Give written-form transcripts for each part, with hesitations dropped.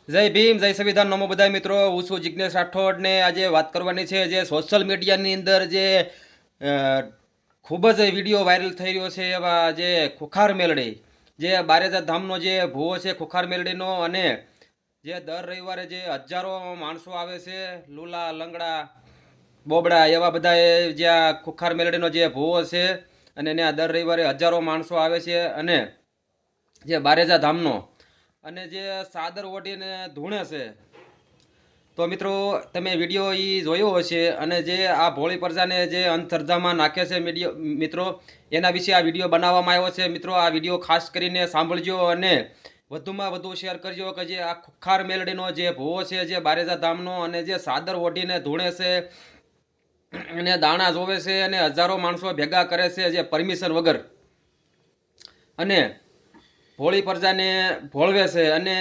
જય ભીમ, જય સંવિધાન, નમો બધા મિત્રો. હું છું જિજ્ઞેશ રાઠોડ ને આજે વાત કરવાની છે જે સોશિયલ મીડિયાની અંદર જે ખૂબ જ વિડીયો વાયરલ થઈ રહ્યો છે એવા જે ખુખાર મેલડી, જે બારેજા ધામનો જે ભૂવો છે ખુખાર મેલડીનો, અને જે દર રવિવારે જે હજારો માણસો આવે છે, લુલા લંગડા બોબડા એવા બધા જે આ ખુખાર મેલડીનો જે ભૂવો છે, અને ત્યાં દર રવિવારે હજારો માણસો આવે છે. અને જે બારેજા ધામનો અને જે સાદર ઓઢીને ધૂણે છે, તો મિત્રો તમે વિડીયો એ જોયો હશે. અને જે આ ભોળી પ્રજાને જે અંધશ્રદ્ધામાં નાખે છે મિત્રો, એના વિશે આ વિડીયો બનાવવામાં આવ્યો છે. મિત્રો આ વિડીયો ખાસ કરીને સાંભળજો અને વધુમાં વધુ શેર કરજો કે જે આ ખુખાર મેલડીનો જે ભૂવો છે જે બારેજા ધામનો, અને જે સાદર ઓઢીને ધૂણે છે અને દાણા જોવે છે અને હજારો માણસો ભેગા કરે છે જે પરમિશન વગર, અને ભોળી પ્રજાને ભોળવે છે. અને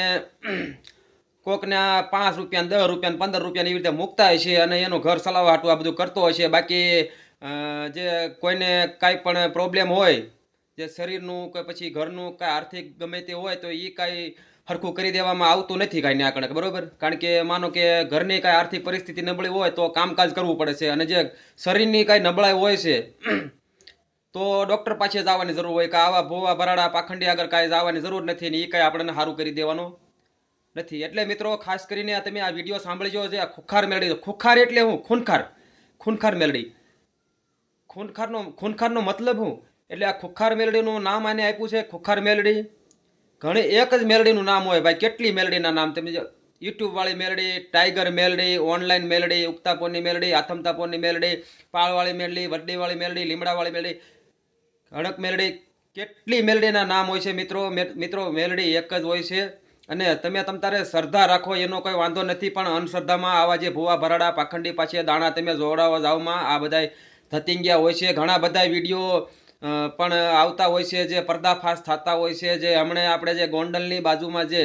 કોકના 5 રૂપિયા, 10 રૂપિયા, 15 રૂપિયા એવી રીતે મૂકતા હોય છે અને એનું ઘર ચલાવવા હાટું આ બધું કરતો હોય છે. બાકી જે કોઈને કાંઈ પણ પ્રોબ્લેમ હોય, જે શરીરનું કે પછી ઘરનું કાંઈ આર્થિક ગમે તે હોય, તો એ કાંઈ સરખું કરી દેવામાં આવતું નથી કાંઈ ને આકણે, બરોબર. કારણ કે માનો કે ઘરની કાંઈ આર્થિક પરિસ્થિતિ નબળી હોય તો કામકાજ કરવું પડે છે, અને જે શરીરની કાંઈ નબળાઈ હોય છે તો ડૉક્ટર પાસે જવાની જરૂર હોય કે આવા ભોવા ભરાડા પાખંડી આગળ કાંઈ જવાની જરૂર નથી, ને એ કાંઈ આપણને સારું કરી દેવાનું નથી. એટલે મિત્રો ખાસ કરીને તમે આ વિડીયો સાંભળજો. જે ખુખાર મેલડી, ખુખાર એટલે હું? ખૂનખાર. ખૂનખાર મેલડી. ખૂનખારનો મતલબ હું? એટલે આ ખુખાર મેલડીનું નામ આને આપ્યું છે ખુખાર મેલડી. ઘણી એક જ મેલડીનું નામ હોય ભાઈ, કેટલી મેલડીના નામ. તમે યુટ્યુબ વાળી મેલડી, ટાઈગર મેલડી, ઓનલાઈન મેલડી, ઉગતાપોરની મેલડી, આથમતાપોરની મેલડી, પાળવાળી મેલડી, વડડીવાળી મેલડી, લીમડાવાળી મેલડી, હડક મેલડી, કેટલી મેલડીના નામ હોય છે મિત્રો. મિત્રો મેલડી એક જ હોય છે. અને તમે તારે શ્રદ્ધા રાખો એનો કોઈ વાંધો નથી, પણ અંધશ્રદ્ધામાં આવા જે ભૂવા ભરાડા પાખંડી પાસે દાણા તમે જોડાવા જાવમાં આ બધા થતિંગ્યા હોય છે. ઘણા બધા વિડીયો પણ આવતા હોય છે જે પર્દાફાશ થતા હોય છે. જે હમણાં આપણે જે ગોંડલની બાજુમાં જે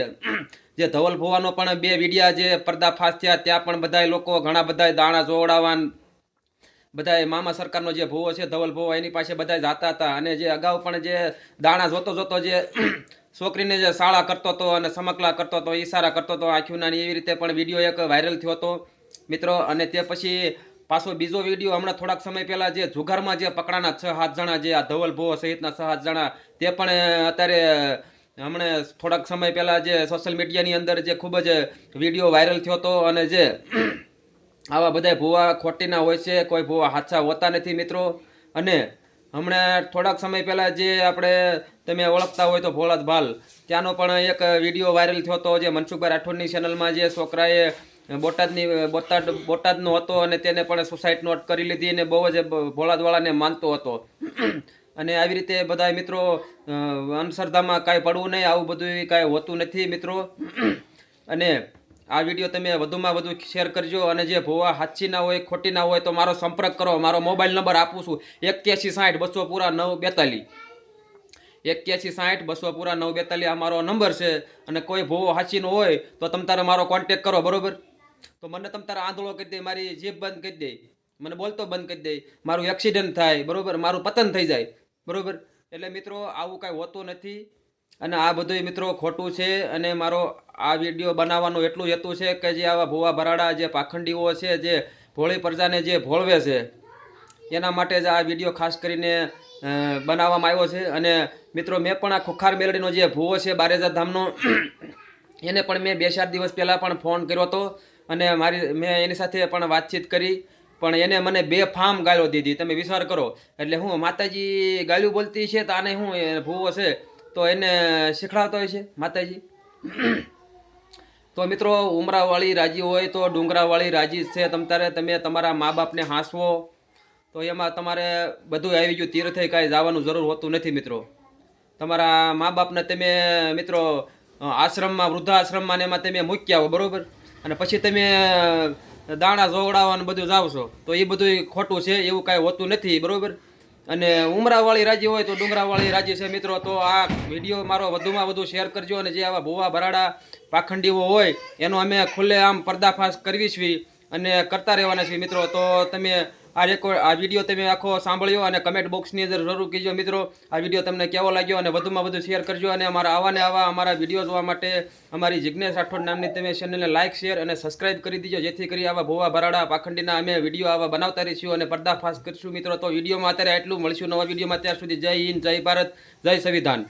ધવલ ભુવાનો પણ 2 વિડીયા જે પર્દાફાશ થયા, ત્યાં પણ બધા લોકો ઘણા બધા દાણા જોડાવાન બધા મામા સરકારનો જે ભૂવો છે ધવલ ભુવો, એની પાસે બધા જતા હતા. અને જે અગાઉ પણ જે દાણા જોતો જે છોકરીને જે શાળા કરતો હતો અને સમકલા કરતો હતો, ઈશારા કરતો હતો આંખ્યું નાની, એવી રીતે પણ વિડીયો એક વાયરલ થયો હતો મિત્રો. અને તે પછી પાછો બીજો વિડીયો હમણાં થોડાક સમય પહેલાં જે જુગારમાં જે પકડાના 6-7 જણા, જે આ ધવલ ભુવો સહિતના 6-7 જણા, તે પણ અત્યારે હમણાં થોડાક સમય પહેલાં જે સોશિયલ મીડિયાની અંદર જે ખૂબ જ વિડીયો વાયરલ થયો હતો. અને જે આવા બધા ભૂવા ખોટીના હોય છે, કોઈ ભૂવા હાચા હોતા નથી મિત્રો. અને હમણાં થોડાક સમય પહેલાં જે આપણે તમે ઓળખતા હોય તો ભોળાદ ભાલ, ત્યાંનો પણ એક વિડીયો વાયરલ થયો હતો જે મનસુખભાઈ રાઠોડની ચેનલમાં. જે છોકરાએ બોટાદનો હતો અને તેને પણ સુસાઇડ નોટ કરી લીધી અને બહુ જ ભોળાદવાળાને માનતો હતો. અને આવી રીતે બધા મિત્રો અંધશ્રદ્ધામાં કાંઈ પડવું નહીં, આવું બધું કાંઈ હોતું નથી મિત્રો. અને આ વિડીયો તમે વધુમાં વધુ શેર કરજો. અને જે ભૂવા હાચી ના હોય, ખોટી ના હોય, તો મારો સંપર્ક કરો. મારો મોબાઈલ નંબર આપું છું 8160 200 પૂરા 942. આ મારો નંબર છે. અને કોઈ ભૂવો હાચીનો હોય તો તમ તારે મારો કોન્ટેક કરો, બરોબર. તો મને તમ તારે આંધળો કરી દે, મારી જીભ બંધ કરી દે, મને બોલતો બંધ કરી દે, મારું એક્સિડન્ટ થાય, બરોબર, મારું પતન થઈ જાય, બરોબર. એટલે મિત્રો આવું કાંઈ હોતું નથી. અને આ બધું મિત્રો ખોટું છે. અને મારો આ વિડીયો બનાવવાનો એટલું હેતુ છે કે જે આવા ભૂવા ભરાડા જે પાખંડીઓ છે, જે ભોળી પ્રજાને જે ભોળવે છે, એના માટે જ આ વિડીયો ખાસ કરીને બનાવવામાં આવ્યો છે. અને મિત્રો મેં પણ આ ખુખાર મેલડીનો જે ભૂવો છે બારેજા ધામનો, એને પણ મેં 2-4 દિવસ પહેલાં પણ ફોન કર્યો હતો. અને મેં એની સાથે પણ વાતચીત કરી, પણ એને મને બેફામ ગાળો દીધી. તમે વિચાર કરો. એટલે હું માતાજી ગાળ્યું બોલતી છે તો આને હું ભૂવો છે તો એને શીખડાવતો હોય છે માતાજી. તો મિત્રો ઉમરાવાળી રાજી હોય તો ડુંગરાવાળી રાજી છે. તમે તમારા મા બાપને હાંસવો તો એમાં તમારે બધું આવી ગયું, તીર્થે કાંઈ જવાનું જરૂર હોતું નથી મિત્રો. તમારા મા બાપને તમે મિત્રો આશ્રમમાં, વૃદ્ધાશ્રમમાં ને એમાં તમે મૂક્યા હો, બરોબર. અને પછી તમે દાણા જોવડાવવાનું બધું જાવ છો, તો એ બધું ખોટું છે, એવું કાંઈ હોતું નથી, બરોબર. અને ઉમરાવાળી રાજી હોય તો ડુંગરાવાળી રાજી છે મિત્રો. તો આ વિડીયો મારો વધુમાં વધુ શેર કરજો. અને જે આવા ભૂવા ભરાડા પાખંડીઓ હોય એનો અમે ખુલ્લે આમ પર્દાફાશ કરવી છીએ અને કરતા રહેવાના છીએ મિત્રો. તો તમે આ વિડીયો તમે આખો સાંભળ્યો અને કમેન્ટ બોક્સની અંદર જરૂર કહેજો મિત્રો આ વિડીયો તમને કેવો લાગ્યો અને વધુમાં વધુ શેર કરજો અને આવા અમારા વિડીયો જોવા માટે અમારી જિજ્ઞેશ રાઠોડ નામની તમે ચેનલને લાઇક શેર અને સબસ્ક્રાઇબ કરી દીજો જેથી કરી આવા ભોવા ભરાડા પાખંડીના અમે વિડીયો આવા બનાવતા રહીશું અને પર્દાફાશ કરીશું મિત્રો. તો વિડીયોમાં અત્યારે એટલું મળશું નવા વિડીયોમાં. ત્યાર સુધી જય હિન્દ, જય ભારત, જય સંવિધાન.